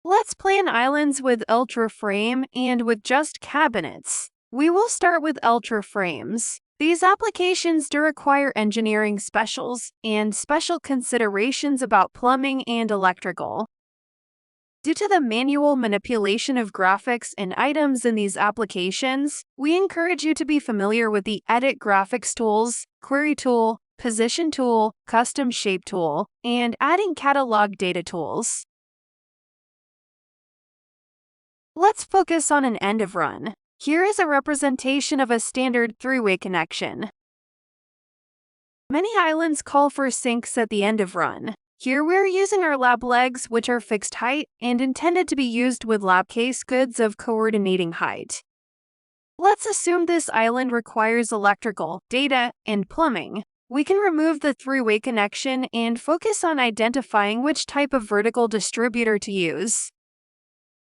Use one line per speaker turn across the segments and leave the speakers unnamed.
Let's plan islands with UltraFrame and with just cabinets. We will start with UltraFrames. These applications do require engineering specials and special considerations about plumbing and electrical. Due to the manual manipulation of graphics and items in these applications, we encourage you to be familiar with the Edit Graphics tools, Query Tool, Position Tool, Custom Shape Tool, and adding catalog data tools. Let's focus on an end of run. Here is a representation of a standard three-way connection. Many islands call for sinks at the end of run. Here we're using our lab legs, which are fixed height and intended to be used with lab case goods of coordinating height. Let's assume this island requires electrical, data, and plumbing. We can remove the three-way connection and focus on identifying which type of vertical distributor to use.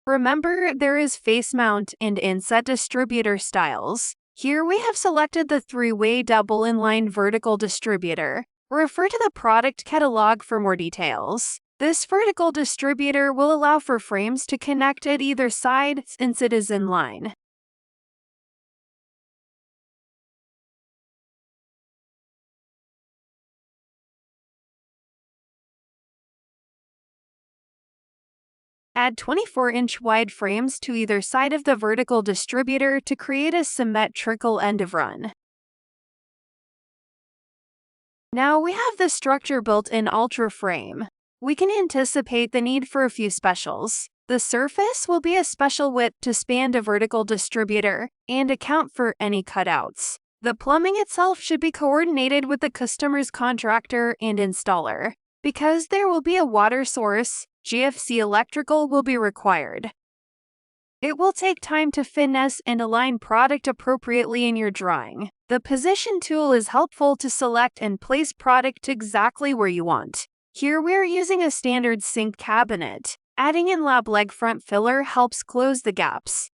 Remember, there is face mount and inset distributor styles. Here we have selected the three-way double inline vertical distributor. Refer to the product catalog for more details. This vertical distributor will allow for frames to connect at either side since it is inline. Add 24-inch wide frames to either side of the vertical distributor to create a symmetrical end of run. Now we have the structure built in UltraFrame. We can anticipate the need for a few specials. The surface will be a special width to span a vertical distributor and account for any cutouts. The plumbing itself should be coordinated with the customer's contractor and installer. Because there will be a water source, GFC electrical will be required. It will take time to finesse and align product appropriately in your drawing. The position tool is helpful to select and place product exactly where you want. Here we're using a standard sink cabinet. Adding in lab leg front filler helps close the gaps.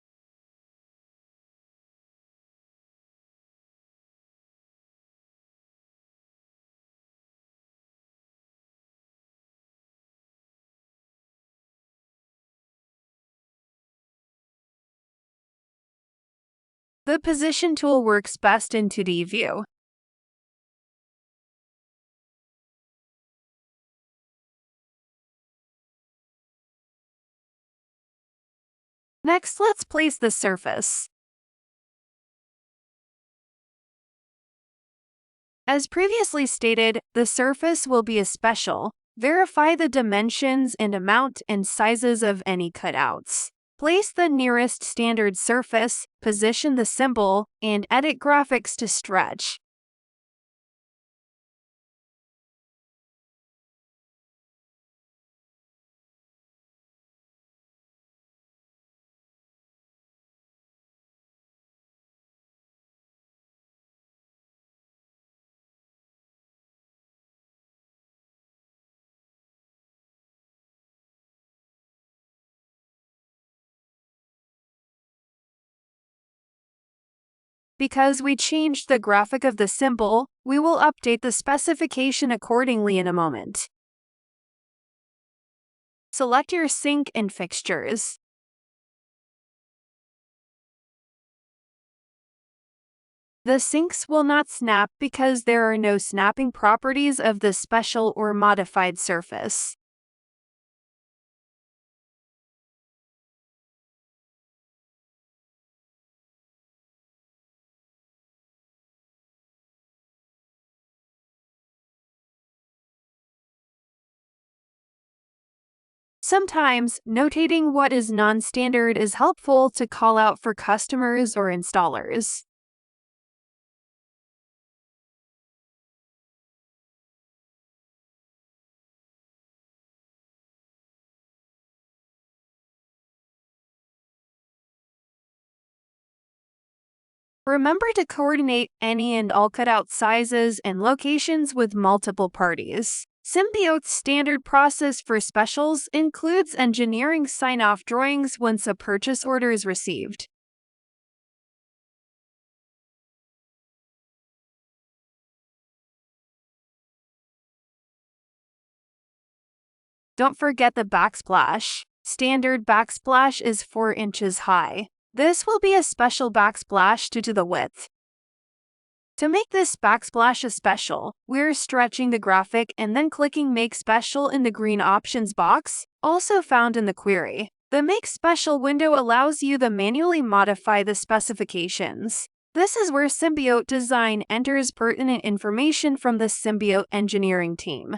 The position tool works best in 2D view. Next, let's place the surface. As previously stated, the surface will be a special. Verify the dimensions and amount and sizes of any cutouts. Place the nearest standard surface, position the symbol, and edit graphics to stretch. Because we changed the graphic of the symbol, we will update the specification accordingly in a moment. Select your sink and fixtures. The sinks will not snap because there are no snapping properties of the special or modified surface. Sometimes, notating what is non-standard is helpful to call out for customers or installers. Remember to coordinate any and all cutout sizes and locations with multiple parties. Symbiote's standard process for specials includes engineering sign-off drawings once a purchase order is received. Don't forget the backsplash. Standard backsplash is 4 inches high. This will be a special backsplash due to the width. To make this backsplash a special, we're stretching the graphic and then clicking Make Special in the green options box, also found in the query. The Make Special window allows you to manually modify the specifications. This is where Symbiote Design enters pertinent information from the Symbiote engineering team.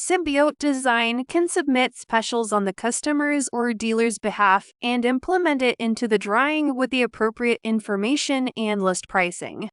Symbiote Design can submit specials on the customer's or dealer's behalf and implement it into the drawing with the appropriate information and list pricing.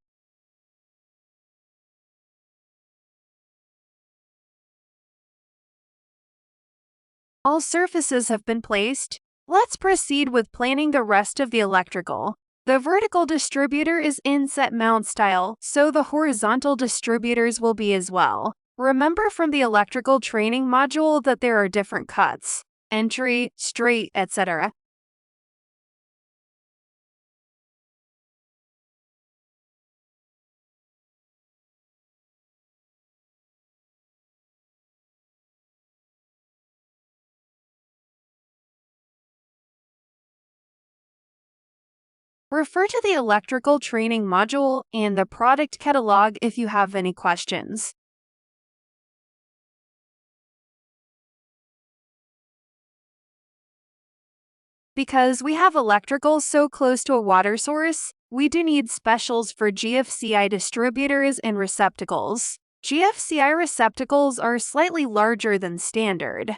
All surfaces have been placed. Let's proceed with planning the rest of the electrical. The vertical distributor is in set mount style, so the horizontal distributors will be as well. Remember from the electrical training module that there are different cuts: entry, straight, etc. Refer to the electrical training module and the product catalog if you have any questions. Because we have electrical so close to a water source, we do need specials for GFCI distributors and receptacles. GFCI receptacles are slightly larger than standard.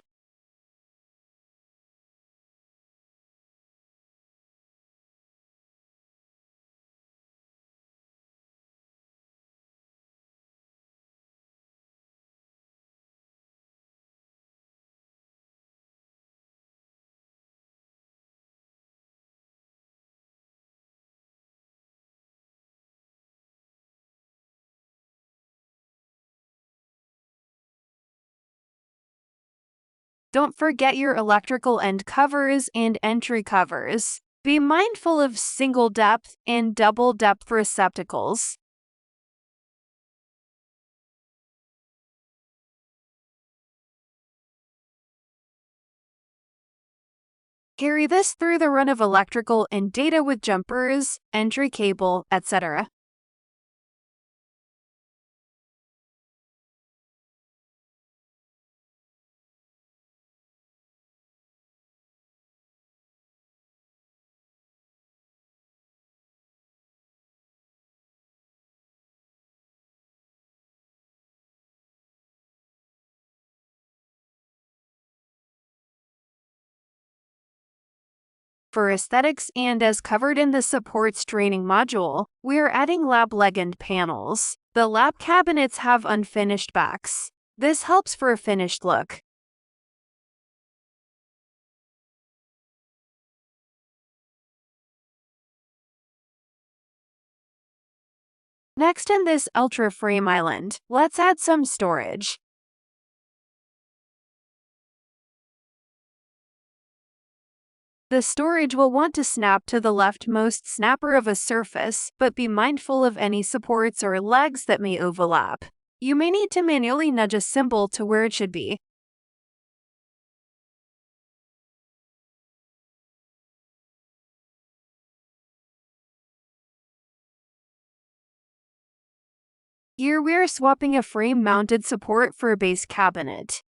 Don't forget your electrical end covers and entry covers. Be mindful of single depth and double depth receptacles. Carry this through the run of electrical and data with jumpers, entry cable, etc. For aesthetics and as covered in the supports training module, we are adding lab legend panels. The lab cabinets have unfinished backs. This helps for a finished look. Next in this UltraFrame island, let's add some storage. The storage will want to snap to the leftmost snapper of a surface, but be mindful of any supports or legs that may overlap. You may need to manually nudge a symbol to where it should be. Here we are swapping a frame-mounted support for a base cabinet.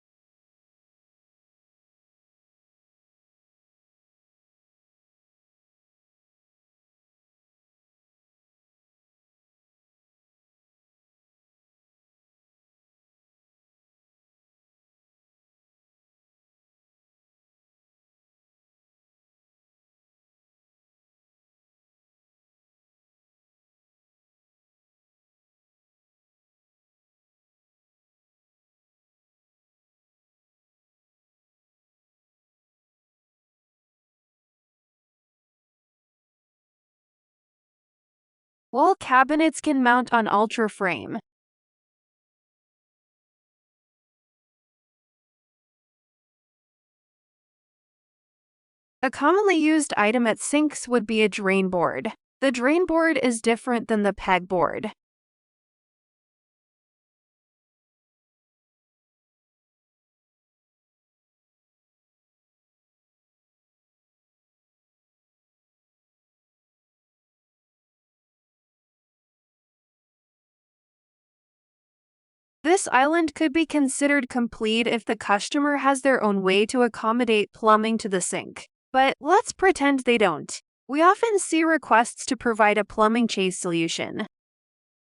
Wall cabinets can mount on UltraFrame. A commonly used item at sinks would be a drain board. The drain board is different than the pegboard. This island could be considered complete if the customer has their own way to accommodate plumbing to the sink. But let's pretend they don't. We often see requests to provide a plumbing chase solution.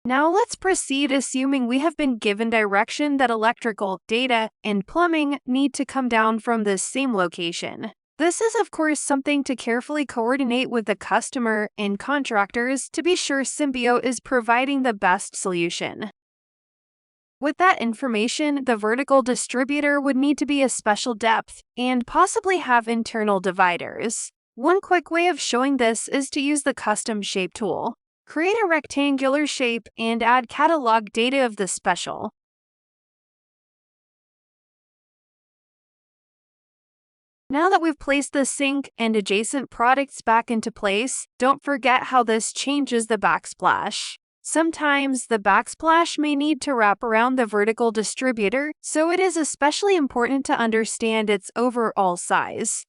Now let's proceed, assuming we have been given direction that electrical, data, and plumbing need to come down from this same location. This is of course something to carefully coordinate with the customer and contractors to be sure Symbiote is providing the best solution. With that information, the vertical distributor would need to be a special depth and possibly have internal dividers. One quick way of showing this is to use the custom shape tool. Create a rectangular shape and add catalog data of the special. Now that we've placed the sink and adjacent products back into place, don't forget how this changes the backsplash. Sometimes the backsplash may need to wrap around the vertical distributor, so it is especially important to understand its overall size.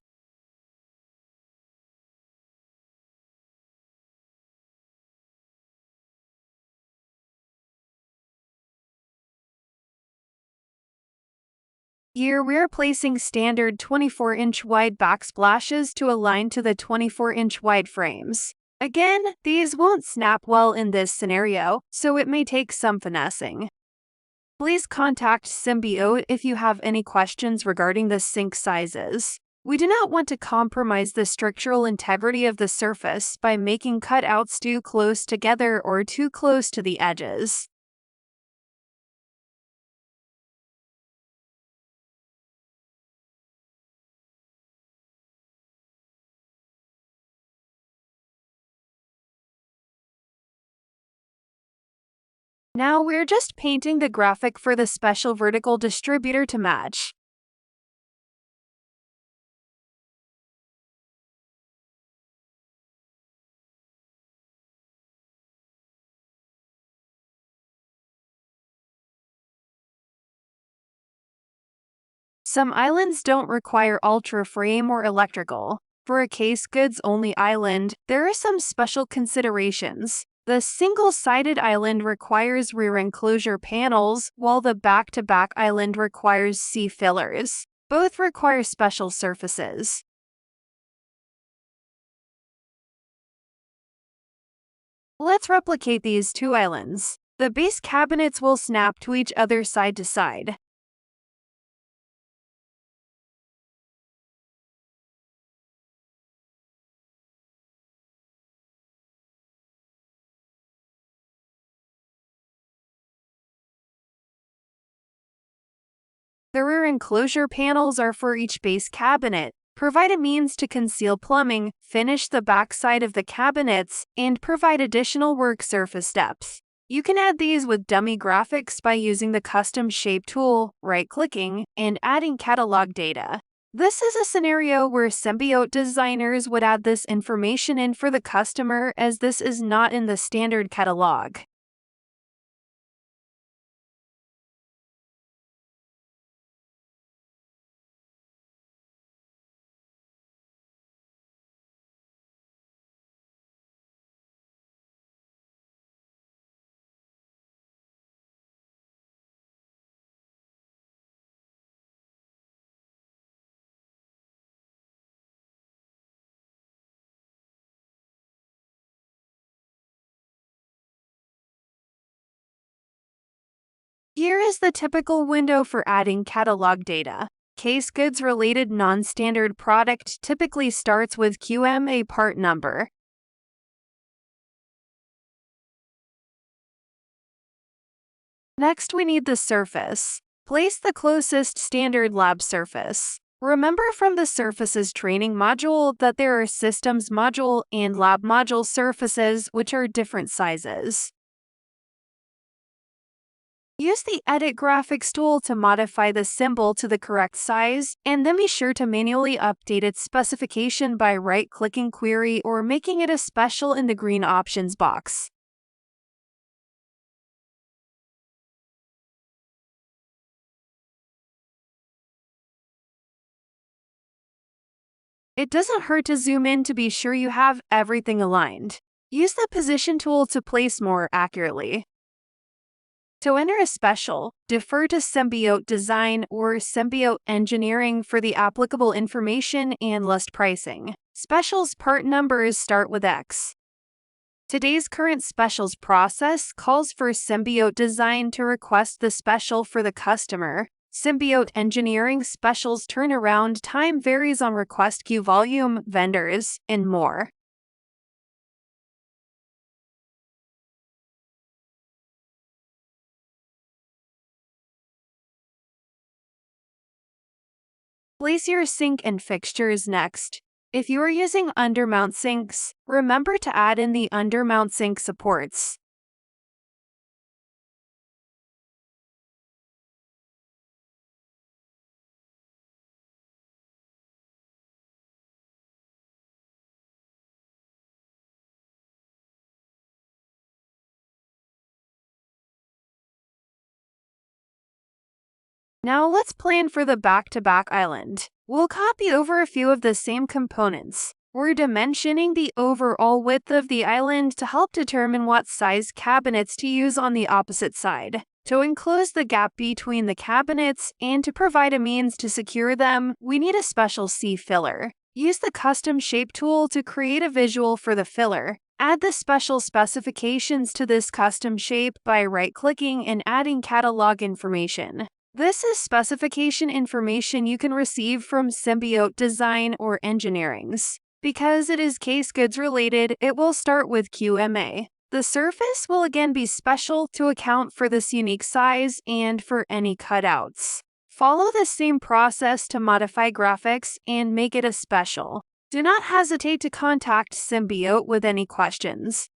Here we're placing standard 24-inch wide backsplashes to align to the 24-inch wide frames. Again, these won't snap well in this scenario, so it may take some finessing. Please contact Symbiote if you have any questions regarding the sink sizes. We do not want to compromise the structural integrity of the surface by making cutouts too close together or too close to the edges. Now we're just painting the graphic for the special vertical distributor to match. Some islands don't require UltraFrame or electrical. For a case goods only island, there are some special considerations. The single-sided island requires rear enclosure panels, while the back-to-back island requires C-fillers. Both require special surfaces. Let's replicate these two islands. The base cabinets will snap to each other side to side. The rear enclosure panels are for each base cabinet, provide a means to conceal plumbing, finish the backside of the cabinets, and provide additional work surface depth. You can add these with dummy graphics by using the custom shape tool, right-clicking, and adding catalog data. This is a scenario where Symbiote designers would add this information in for the customer, as this is not in the standard catalog. Here is the typical window for adding catalog data. Case goods related non-standard product typically starts with QMA part number. Next, we need the surface. Place the closest standard lab surface. Remember from the surfaces training module that there are systems module and lab module surfaces which are different sizes. Use the Edit Graphics tool to modify the symbol to the correct size, and then be sure to manually update its specification by right-clicking Query or making it a special in the green options box. It doesn't hurt to zoom in to be sure you have everything aligned. Use the Position tool to place more accurately. To enter a special, defer to Symbiote Design or Symbiote Engineering for the applicable information and list pricing. Specials part numbers start with X. Today's current specials process calls for Symbiote Design to request the special for the customer. Symbiote Engineering specials turnaround time varies on request queue volume, vendors, and more. Place your sink and fixtures next. If you are using undermount sinks, remember to add in the undermount sink supports. Now let's plan for the back-to-back island. We'll copy over a few of the same components. We're dimensioning the overall width of the island to help determine what size cabinets to use on the opposite side. To enclose the gap between the cabinets and to provide a means to secure them, we need a special C-filler. Use the custom shape tool to create a visual for the filler. Add the special specifications to this custom shape by right-clicking and adding catalog information. This is specification information you can receive from Symbiote Design or Engineering's. Because it is case goods related, it will start with QMA. The surface will again be special to account for this unique size and for any cutouts. Follow the same process to modify graphics and make it a special. Do not hesitate to contact Symbiote with any questions.